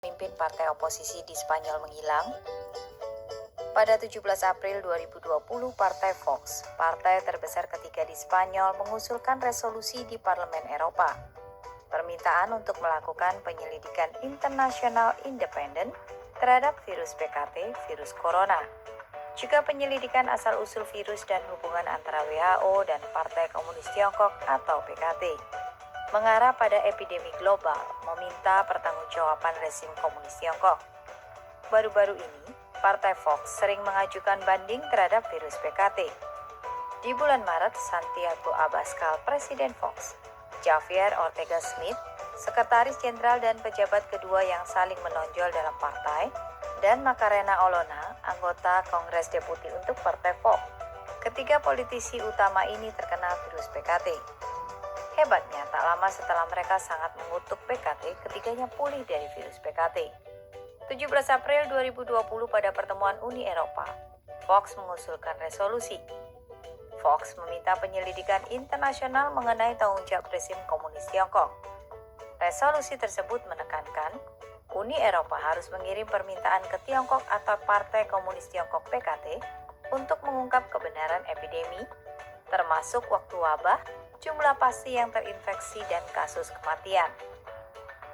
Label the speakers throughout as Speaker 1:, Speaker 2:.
Speaker 1: Pemimpin partai oposisi di Spanyol menghilang. Pada 17 April 2020, Partai Vox, partai terbesar ketiga di Spanyol, mengusulkan resolusi di Parlemen Eropa. Permintaan untuk melakukan penyelidikan internasional independen terhadap virus PKT, virus corona. Juga penyelidikan asal-usul virus dan hubungan antara WHO dan Partai Komunis Tiongkok atau PKT. Mengarah pada epidemi global, meminta pertanggungjawaban rezim komunis Tiongkok. Baru-baru ini, Partai Vox sering mengajukan banding terhadap virus PKT. Di bulan Maret, Santiago Abascal, Presiden Vox, Javier Ortega Smith, Sekretaris Jenderal dan pejabat kedua yang saling menonjol dalam partai, dan Macarena Olona, anggota Kongres Deputi untuk Partai Vox. Ketiga politisi utama ini terkena virus PKT. Hebatnya, tak lama setelah mereka sangat mengutuk PKT, ketiganya pulih dari virus PKT. 17 April 2020 pada pertemuan Uni Eropa, Vox mengusulkan resolusi. Vox meminta penyelidikan internasional mengenai tanggung jawab rezim komunis Tiongkok. Resolusi tersebut menekankan, Uni Eropa harus mengirim permintaan ke Tiongkok atau Partai Komunis Tiongkok PKT untuk mengungkap kebenaran epidemi, termasuk waktu wabah, jumlah pasti yang terinfeksi dan kasus kematian.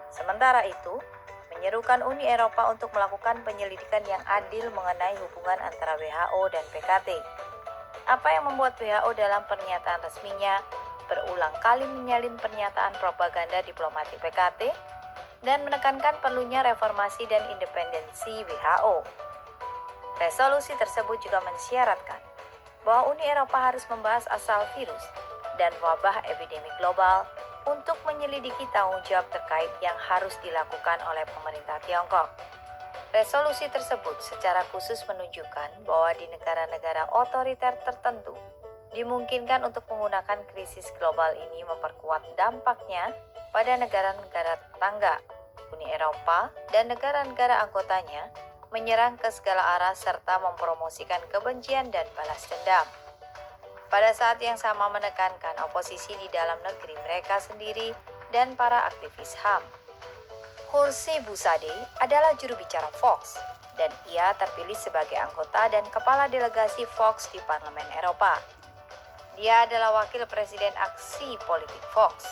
Speaker 1: Sementara itu, menyerukan Uni Eropa untuk melakukan penyelidikan yang adil mengenai hubungan antara WHO dan PKT. Apa yang membuat WHO dalam pernyataan resminya berulang kali menyalin pernyataan propaganda diplomatik PKT dan menekankan perlunya reformasi dan independensi WHO. Resolusi tersebut juga mensyaratkan bahwa Uni Eropa harus membahas asal virus dan wabah epidemi global untuk menyelidiki tanggung jawab terkait yang harus dilakukan oleh pemerintah Tiongkok. Resolusi tersebut secara khusus menunjukkan bahwa di negara-negara otoriter tertentu, dimungkinkan untuk menggunakan krisis global ini memperkuat dampaknya pada negara-negara tetangga, Uni Eropa, dan negara-negara anggotanya, menyerang ke segala arah serta mempromosikan kebencian dan balas dendam. Pada saat yang sama menekankan oposisi di dalam negeri mereka sendiri dan para aktivis HAM. Jorge Buxade adalah juru bicara Vox, dan ia terpilih sebagai anggota dan kepala delegasi Vox di Parlemen Eropa. Dia adalah wakil presiden aksi politik Vox.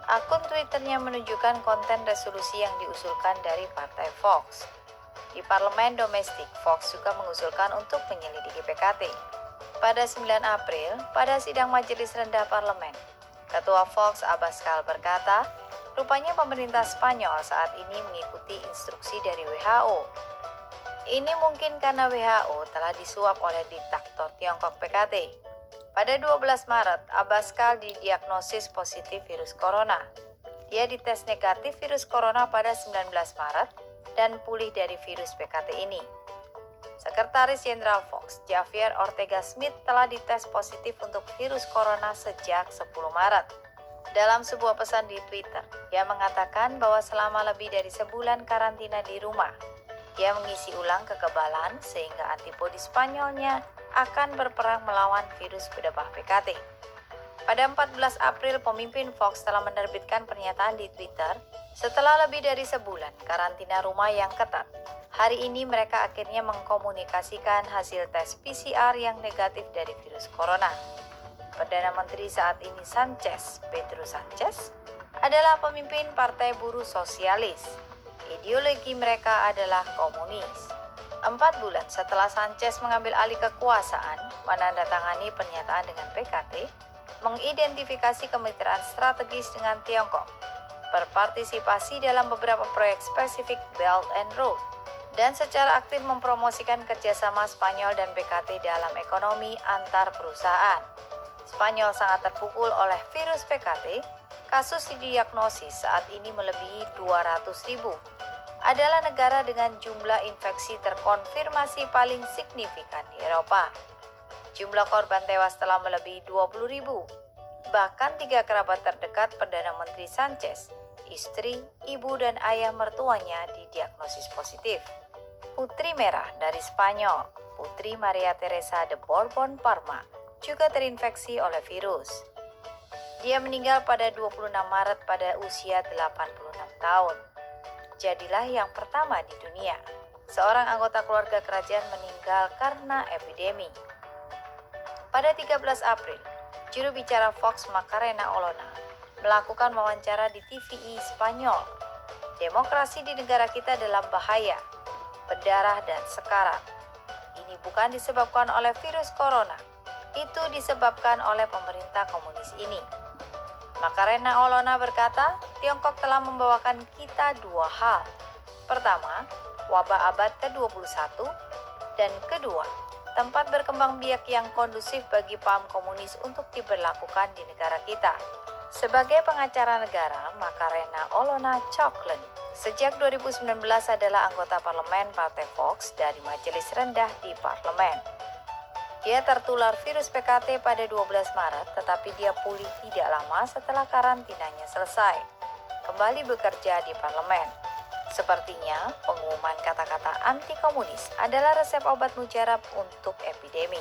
Speaker 1: Akun Twitternya menunjukkan konten resolusi yang diusulkan dari Partai Vox. Di Parlemen Domestik, Vox juga mengusulkan untuk menyelidiki PKT. Pada 9 April, pada sidang Majelis Rendah Parlemen, Ketua Vox Abascal berkata, rupanya pemerintah Spanyol saat ini mengikuti instruksi dari WHO. Ini mungkin karena WHO telah disuap oleh diktator Tiongkok PKT. Pada 12 Maret, Abascal didiagnosis positif virus corona. Dia dites negatif virus corona pada 19 Maret dan pulih dari virus PKT ini. Sekretaris Jenderal Vox, Javier Ortega Smith, telah dites positif untuk virus corona sejak 10 Maret. Dalam sebuah pesan di Twitter, dia mengatakan bahwa selama lebih dari sebulan karantina di rumah, dia mengisi ulang kekebalan sehingga antibodi Spanyolnya akan berperang melawan virus berdebah PKT. Pada 14 April, pemimpin Vox telah menerbitkan pernyataan di Twitter setelah lebih dari sebulan karantina rumah yang ketat. Hari ini mereka akhirnya mengkomunikasikan hasil tes PCR yang negatif dari virus corona. Perdana Menteri saat ini Pedro Sánchez, adalah pemimpin Partai Buruh Sosialis. Ideologi mereka adalah komunis. 4 bulan setelah Sánchez mengambil alih kekuasaan, menandatangani pernyataan dengan PKT, mengidentifikasi kemitraan strategis dengan Tiongkok, berpartisipasi dalam beberapa proyek spesifik Belt and Road, dan secara aktif mempromosikan kerjasama Spanyol dan PKT dalam ekonomi antar perusahaan. Spanyol sangat terpukul oleh virus PKT. Kasus didiagnosis saat ini melebihi 200.000. Adalah negara dengan jumlah infeksi terkonfirmasi paling signifikan di Eropa. Jumlah korban tewas telah melebihi 20.000. Bahkan 3 kerabat terdekat Perdana Menteri Sánchez, istri, ibu, dan ayah mertuanya didiagnosis positif. Putri Merah dari Spanyol, Putri Maria Teresa de Borbon Parma, juga terinfeksi oleh virus. Dia meninggal pada 26 Maret pada usia 86 tahun. jadilah yang pertama di dunia. Seorang anggota keluarga kerajaan meninggal karena epidemi. Pada 13 April, juru bicara Vox Macarena Olona melakukan wawancara di TVI Spanyol. Demokrasi di negara kita dalam bahaya, berdarah dan sekarat. Ini bukan disebabkan oleh virus corona, itu disebabkan oleh pemerintah komunis ini. Macarena Olona berkata, Tiongkok telah membawakan kita dua hal. Pertama, wabah abad ke-21, dan kedua, tempat berkembang biak yang kondusif bagi paham komunis untuk diberlakukan di negara kita. Sebagai pengacara negara, Macarena Olona Choklen sejak 2019 adalah anggota parlemen Partai Vox dari majelis rendah di parlemen. Dia tertular virus PKT pada 12 Maret, tetapi dia pulih tidak lama setelah karantinanya selesai. Kembali bekerja di parlemen. Sepertinya, pengumuman kata-kata anti komunis adalah resep obat mujarab untuk epidemi.